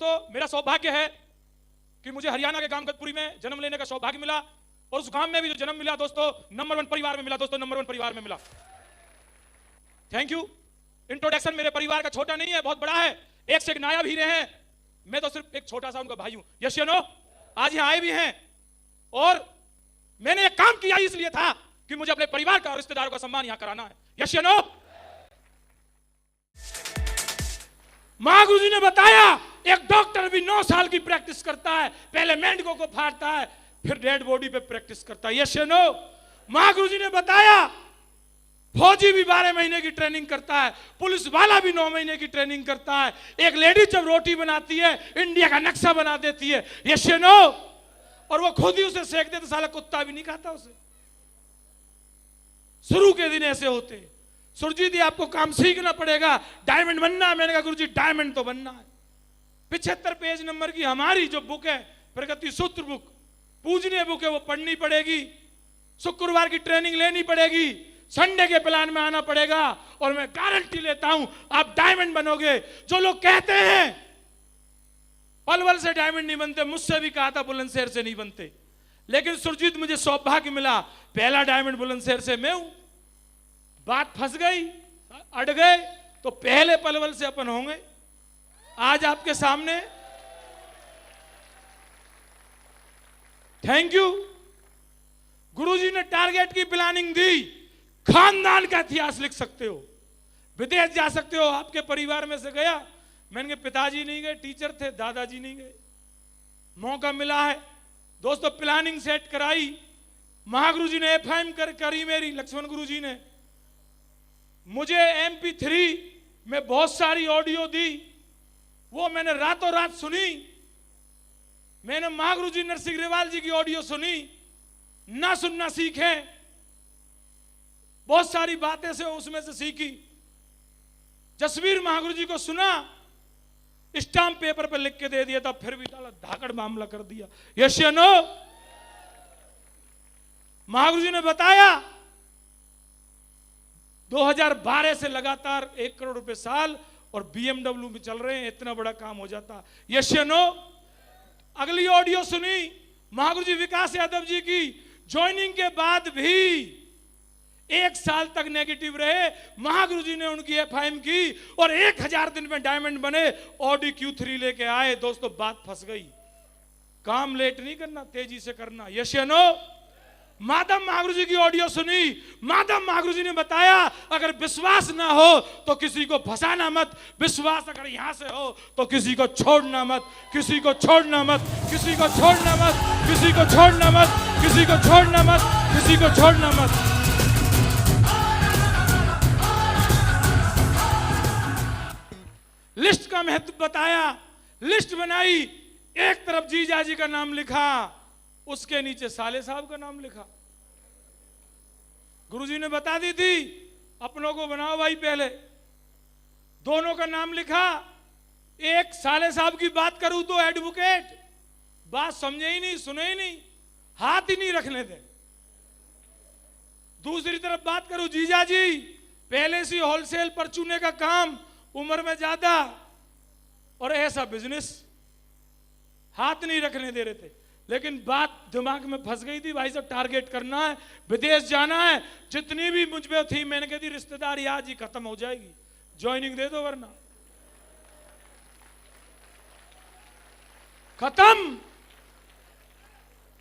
दोस्तों, मेरा सौभाग्य है कि मुझे हरियाणा के गामगतपुरी में जन्म लेने का सौभाग्य मिला और उस गांव में भी जो जन्म मिला दोस्तों, नंबर 1 परिवार में मिला दोस्तों, नंबर 1 परिवार में मिला। Thank you. इंट्रोडक्शन मेरे परिवार का छोटा नहीं है, बहुत बड़ा है, एक से एक नायाब हीरे हैं। मैं तो सिर्फ एक छोटा सा उनका भाई हूं। यस या नो? आज यहां आए भी हैं और मैंने एक काम किया इसलिए था कि मुझे अपने परिवार का और रिश्तेदारों का सम्मान यहां कराना है। यस या नो? महागुरु जी ने बताया एक डॉक्टर भी 9 साल की प्रैक्टिस करता है, पहले मेंढकों को फाड़ता है, फिर डेड बॉडी पे प्रैक्टिस करता है। यस या नो? महागुरु जी ने बताया फौजी भी 12 महीने की ट्रेनिंग करता है, पुलिस वाला भी 9 महीने की ट्रेनिंग करता है। एक लेडी जब रोटी बनाती है इंडिया का नक्शा बना देती है। यस या नो? और वो खुद ही उसे सेक दे तो साला कुत्ता भी नहीं खाता उसे। शुरू के दिन ऐसे होते। सुरजीत जी आपको काम सीखना पड़ेगा, डायमंड बनना है। मैंने कहा गुरुजी डायमंड तो बनना है। 75 पेज नंबर की हमारी जो बुक है प्रगति सूत्र बुक, पूजनीय बुक है, वो पढ़नी पड़ेगी। शुक्रवार की ट्रेनिंग लेनी पड़ेगी, संडे के प्लान में आना पड़ेगा और मैं गारंटी लेता हूं आप डायमंड बनोगे। जो लोग कहते हैं पलवल से डायमंड नहीं बनते, मुझसे भी कहा था बुलंदशहर से नहीं बनते, लेकिन सुरजीत मुझे सौभाग्य मिला, पहला डायमंड बुलंदशहर से मैं हूं। बात फंस गई, अड़ गए तो पहले पलवल से अपन होंगे। आज आपके सामने थैंक यू। गुरुजी ने टारगेट की प्लानिंग दी, खानदान का इतिहास लिख सकते हो, विदेश जा सकते हो। आपके परिवार में से गया, मैंने कहा पिताजी नहीं गए, टीचर थे, दादाजी नहीं गए, मौका मिला है दोस्तों। प्लानिंग सेट कराई, महागुरु जी ने एफएम करी मेरी, लक्ष्मण गुरु जी ने मुझे MP3 में बहुत सारी ऑडियो दी, वो मैंने रातों रात सुनी। मैंने महागुरु जी नरसिंह जी की ऑडियो सुनी, ना सुनना सीखे, बहुत सारी बातें से उसमें से सीखी। जसवीर महागुरु जी को सुना, स्टाम्प पेपर पर लिख के दे दिया था, फिर भी साला धाकड़ मामला कर दिया। यस या नो? महागुरु जी ने बताया 2012 से लगातार 1 करोड़ रुपए साल और BMW में चल रहे हैं, इतना बड़ा काम हो जाता। यस या नो? अगली ऑडियो सुनी महागुरु जी विकास यादव जी की, ज्वाइनिंग के बाद भी 1 साल तक नेगेटिव रहे, महागुरु जी ने उनकी एफआईएम की और 1000 दिन में डायमंड बने। ऑडी Q3 लेके आए दोस्तों, बात फंस गई। काम लेट नहीं करना, तेजी से करना। यस या नो? माधव महागुरु जी की ऑडियो सुनी, माधव महागुरु जी ने बताया अगर विश्वास ना हो तो किसी को फंसाना मत, विश्वास अगर यहां से हो तो किसी को छोड़ना मत, किसी को छोड़ना मत, किसी को छोड़ना मत, किसी को छोड़ना मत, किसी को छोड़ना मत, किसी को छोड़ना मत। लिस्ट का महत्व बताया, लिस्ट बनाई, एक तरफ जीजा जी का नाम लिखा, उसके नीचे साले साहब का नाम लिखा। गुरुजी ने बता दी थी अपनों को बनाओ भाई, पहले दोनों का नाम लिखा। एक साले साहब की बात करूं तो एडवोकेट, बात समझे ही नहीं, सुने ही नहीं, हाथ ही नहीं रखने दे। दूसरी तरफ बात करूं जीजा जी, पहले से होलसेल परचूने का काम, उम्र में ज्यादा और ऐसा बिजनेस, हाथ नहीं रखने दे रहे थे। लेकिन बात दिमाग में फंस गई थी, भाई साहब टारगेट करना है, विदेश जाना है। जितनी भी मुझ पे थी मैंने कह दी रिश्तेदारी आज ही खत्म हो जाएगी, ज्वाइनिंग दे दो वरना खत्म।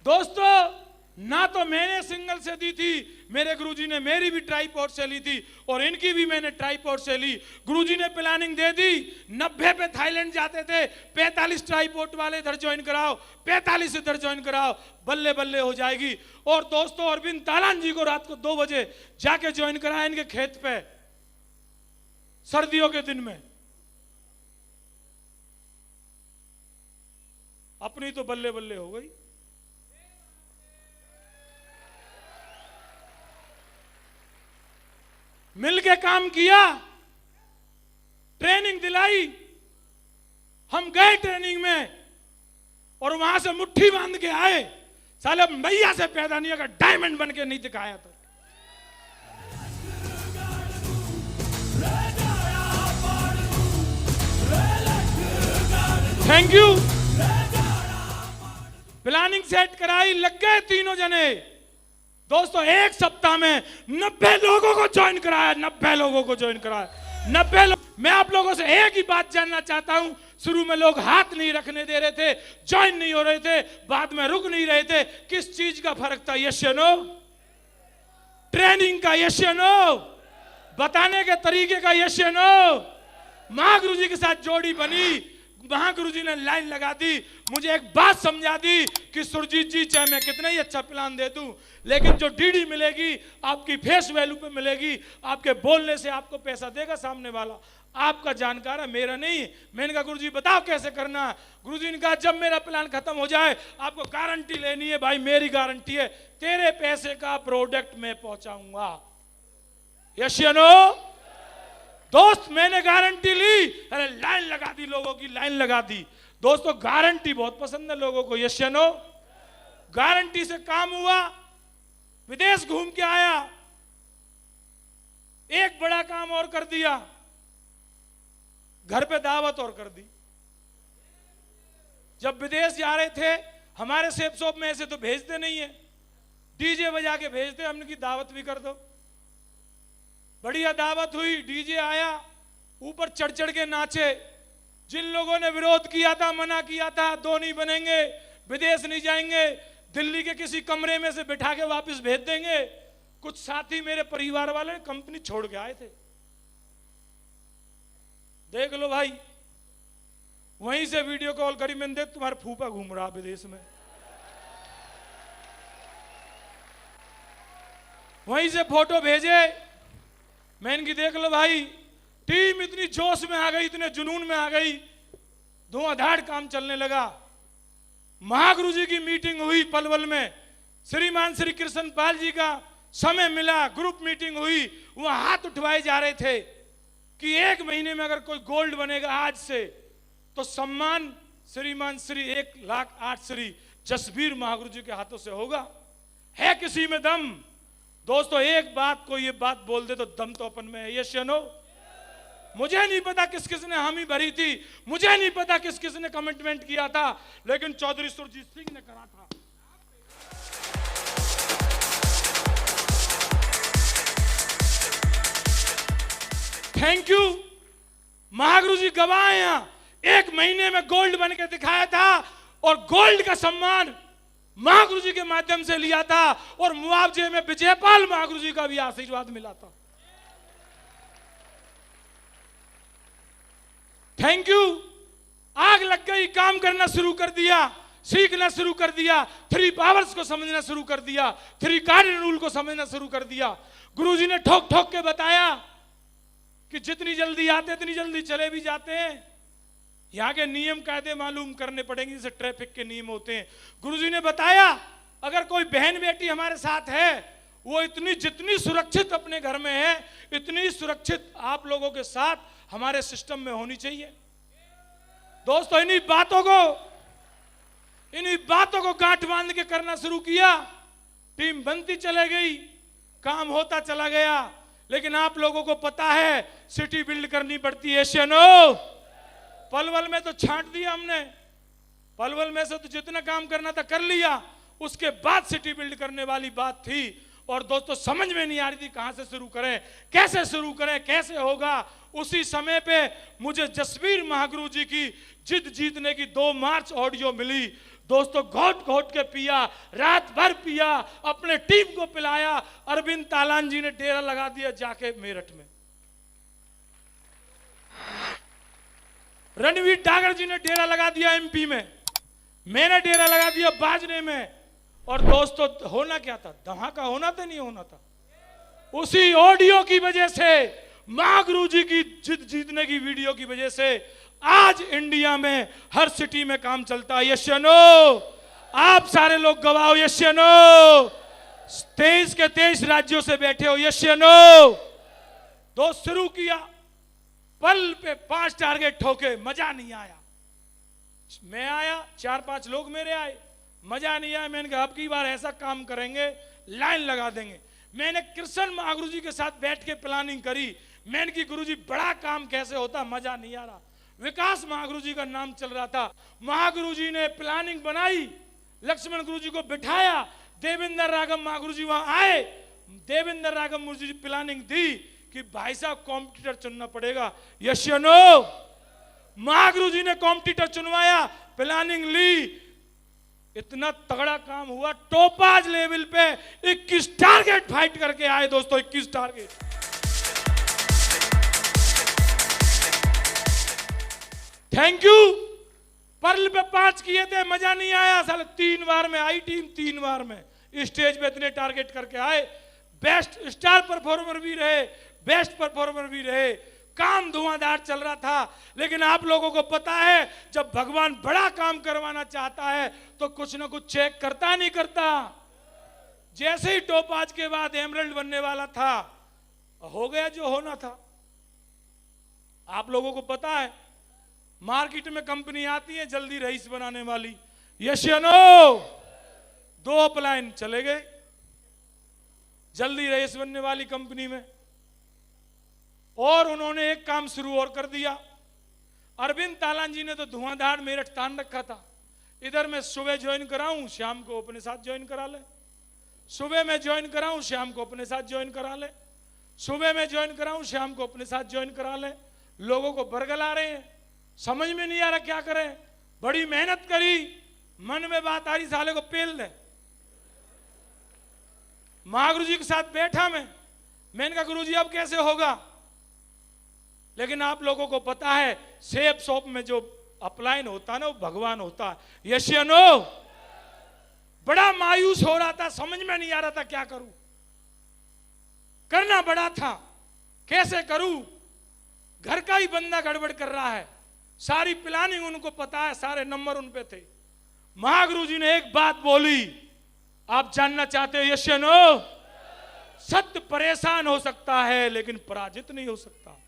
दोस्तों ना तो मैंने सिंगल से दी थी, मेरे गुरुजी ने मेरी भी ट्राइपॉड से ली थी और इनकी भी मैंने ट्राइपॉड से ली। गुरुजी ने प्लानिंग दे दी, 90 पे थाईलैंड जाते थे, 45 ट्राइपॉड वाले इधर ज्वाइन कराओ, 45 इधर ज्वाइन कराओ, बल्ले बल्ले हो जाएगी। और दोस्तों अरविंद तालान जी को रात को 2 बजे जाके ज्वाइन कराया इनके खेत पे, सर्दियों के दिन में। अपनी तो बल्ले बल्ले हो गई। मिलके काम किया, ट्रेनिंग दिलाई, हम गए ट्रेनिंग में और वहां से मुट्ठी बांध के आए। साले मैया से पैदा नहीं, अगर डायमंड बन के नहीं दिखाया तो। Thank you. प्लानिंग सेट कराई, लग गए तीनों जने। दोस्तों एक सप्ताह में 90 लोगों को ज्वाइन कराया, 90 लोगों को ज्वाइन कराया, 90 लोग। मैं आप लोगों से एक ही बात जानना चाहता हूं, शुरू में लोग हाथ नहीं रखने दे रहे थे, ज्वाइन नहीं हो रहे थे, बाद में रुक नहीं रहे थे, किस चीज का फर्क था? यस या नो? ट्रेनिंग का यस या नो? बताने के तरीके का यस या नो? महागुरु जी के साथ जोड़ी बनी, महागुरु जी ने लाइन लगा दी, मुझे एक बात समझा दी कि सुरजीत जी चाहे मैं कितना ही अच्छा प्लान दे दूं, लेकिन जो डीडी मिलेगी आपकी फेस वैल्यू पे मिलेगी, आपके बोलने से आपको पैसा देगा सामने वाला, आपका जानकार है, मेरा नहीं। मैंने कहा गुरु जी बताओ कैसे करना है? गुरु जी ने कहा जब मेरा प्लान खत्म हो जाए आपको गारंटी लेनी है। भाई मेरी गारंटी है, तेरे पैसे का प्रोडक्ट मैं पहुंचाऊंगा। यस या नो? दोस्त मैंने गारंटी ली, अरे लाइन लगा दी, लोगों की लाइन लगा दी। दोस्तों गारंटी बहुत पसंद है लोगों को, यस या नो? गारंटी से काम हुआ, विदेश घूम के आया, एक बड़ा काम और कर दिया, घर पे दावत और कर दी। जब विदेश जा रहे थे, हमारे सेफ शॉप में ऐसे तो भेजते नहीं है, डीजे बजा के भेजते, हमने की दावत भी कर दो। बढ़िया दावत हुई, डीजे आया, ऊपर चढ़ चढ़ के नाचे। जिन लोगों ने विरोध किया था, मना किया था, दो नहीं बनेंगे, विदेश नहीं जाएंगे, दिल्ली के किसी कमरे में से बिठा के वापस भेज देंगे। कुछ साथी मेरे परिवार वाले कंपनी छोड़ के आए थे, देख लो भाई। वहीं से वीडियो कॉल करी मैंने, देख तुम्हारा फूफा घूम रहा विदेश में। वहीं से फोटो भेजे, मैंने की देख लो भाई, टीम इतनी जोश में आ गई, इतने जुनून में आ गई, धुआंधार काम चलने लगा। महागुरु जी की मीटिंग हुई पलवल में, श्रीमान श्री कृष्ण पाल जी का समय मिला, ग्रुप मीटिंग हुई, वहां हाथ उठवाए जा रहे थे कि 1 महीने में अगर कोई गोल्ड बनेगा आज से तो सम्मान श्रीमान श्री 1,08,000 श्री जसबीर महागुरु जी के हाथों से होगा। है किसी में दम? दोस्तों एक बात को ये बात बोल दे तो दम तो अपन में है, यस या नो? मुझे नहीं पता किस किस ने हामी भरी थी, मुझे नहीं पता किस किस ने कमिटमेंट किया था, लेकिन चौधरी सुरजीत सिंह ने करा था। Thank you. महागुरु जी गवाह हैं, यहां 1 महीने में गोल्ड बन के दिखाया था, और गोल्ड का सम्मान महागुरु जी के माध्यम से लिया था, और मुआवजे में विजयपाल महागुरु जी का भी आशीर्वाद मिला था। Thank you. आग लग गई, काम करना शुरू कर दिया, सीखना शुरू कर दिया, 3 पावर्स को समझना शुरू कर दिया, 3 कार्डिनल रूल को समझना शुरू कर दिया। गुरुजी ने ठोक ठोक के बताया कि जितनी जल्दी आते इतनी जल्दी चले भी जाते हैं, यहाँ के नियम कायदे मालूम करने पड़ेंगे, जैसे ट्रैफिक के नियम होते हैं। गुरुजी ने बताया अगर कोई बहन बेटी हमारे साथ है, वो जितनी सुरक्षित अपने घर में है, इतनी सुरक्षित आप लोगों के साथ हमारे सिस्टम में होनी चाहिए। दोस्तों इन्हीं बातों को गांठ बांध के करना शुरू किया, टीम बनती चले गई, काम होता चला गया। लेकिन आप लोगों को पता है सिटी बिल्ड करनी पड़ती है, नो? पलवल में तो छांट दिया हमने, पलवल में से तो जितना काम करना था कर लिया, उसके बाद सिटी बिल्ड करने वाली बात थी। और दोस्तों समझ में नहीं आ रही थी कहां से शुरू करें, कैसे शुरू करें, कैसे होगा। उसी समय पे मुझे जसबीर महागुरु जी की जिद जीतने की 2 मार्च ऑडियो मिली। दोस्तों घोट घोट के पिया, रात भर पिया, अपने टीम को पिलाया। अरविंद तालान जी ने डेरा लगा दिया जाके मेरठ में, रणवीर डागर जी ने डेरा लगा दिया एमपी में, मैंने डेरा लगा दिया बाजरे में। और दोस्तों होना क्या था? धमाका होना था, नहीं होना था। उसी ऑडियो की वजह से, महागुरु जी की जिद जीतने की वीडियो की वजह से आज इंडिया में हर सिटी में काम चलता है, यस या नो? आप सारे लोग गवाह हो, यस या नो? 23 के 23 राज्यों से बैठे हो, यस या नो? दोस्त शुरू किया, पल पे 5 टारगेट ठोके, मजा नहीं आया। मैं आया, 4-5 लोग मेरे आए, मजा नहीं आया। मैंने कहा अब की बार ऐसा काम करेंगे, लाइन लगा देंगे। मैंने कृष्ण महागुरु जी के साथ बैठ के प्लानिंग करी। मैंने की गुरु जी बड़ा काम कैसे होता, मजा नहीं आ रहा। विकास महागुरु जी का नाम चल रहा था। महागुरु जी ने प्लानिंग बनाई, लक्ष्मण गुरु जी को बिठाया, देवेंद्र रागम महागुरु जी वहां आए। देवेंद्र रागम गुरु जी प्लानिंग दी कि भाई साहब कॉम्पिटिटर चुनना पड़ेगा, यस या नो। महागुरु जी ने कॉम्पिटिटर चुनवाया, प्लानिंग ली, इतना तगड़ा काम हुआ। टोपाज लेवल पे 21 टारगेट फाइट करके आए दोस्तों, 21 टारगेट। Thank you. पर्ल पे 5 किए थे, मजा नहीं आया साले। 3 बार में आई टीम, 3 बार में स्टेज पे इतने टारगेट करके आए। बेस्ट स्टार परफॉर्मर भी रहे, बेस्ट परफॉर्मर भी रहे। काम धुआंधार चल रहा था। लेकिन आप लोगों को पता है, जब भगवान बड़ा काम करवाना चाहता है तो कुछ ना कुछ चेक करता नहीं करता। जैसे ही टोपाज के बाद एमरल्ड बनने वाला था, हो गया जो होना था। आप लोगों को पता है, मार्केट में कंपनी आती है जल्दी रईस बनाने वाली, यस या नो। 2 अपलाइन चले गए जल्दी रईस बनने वाली कंपनी में, और उन्होंने एक काम शुरू और कर दिया। अरविंद तालान जी ने तो धुआंधार मेरठ तान रखा था। इधर मैं सुबह ज्वाइन कराऊं, शाम को अपने साथ ज्वाइन करा ले। सुबह में ज्वाइन कराऊं, शाम को अपने साथ ज्वाइन करा ले। सुबह में ज्वाइन कराऊं, शाम को अपने साथ ज्वाइन करा ले। लोगों को बरगला रहे हैं, समझ में नहीं आ रहा क्या करें। बड़ी मेहनत करी, मन में बात आ रही साले को पेल दे। महागुरु जी के साथ बैठा मैंने कहा गुरु जी अब कैसे होगा। लेकिन आप लोगों को पता है, सेब शॉप में जो अपलाइन होता है ना, वो भगवान होता है, यस या नो। बड़ा मायूस हो रहा था, समझ में नहीं आ रहा था क्या करूं। करना बड़ा था, कैसे करूं। घर का ही बंदा गड़बड़ कर रहा है, सारी प्लानिंग उनको पता है, सारे नंबर उन पे थे। महागुरु जी ने एक बात बोली, आप जानना चाहते हो यस या नो। सत्य परेशान हो सकता है लेकिन पराजित नहीं हो सकता।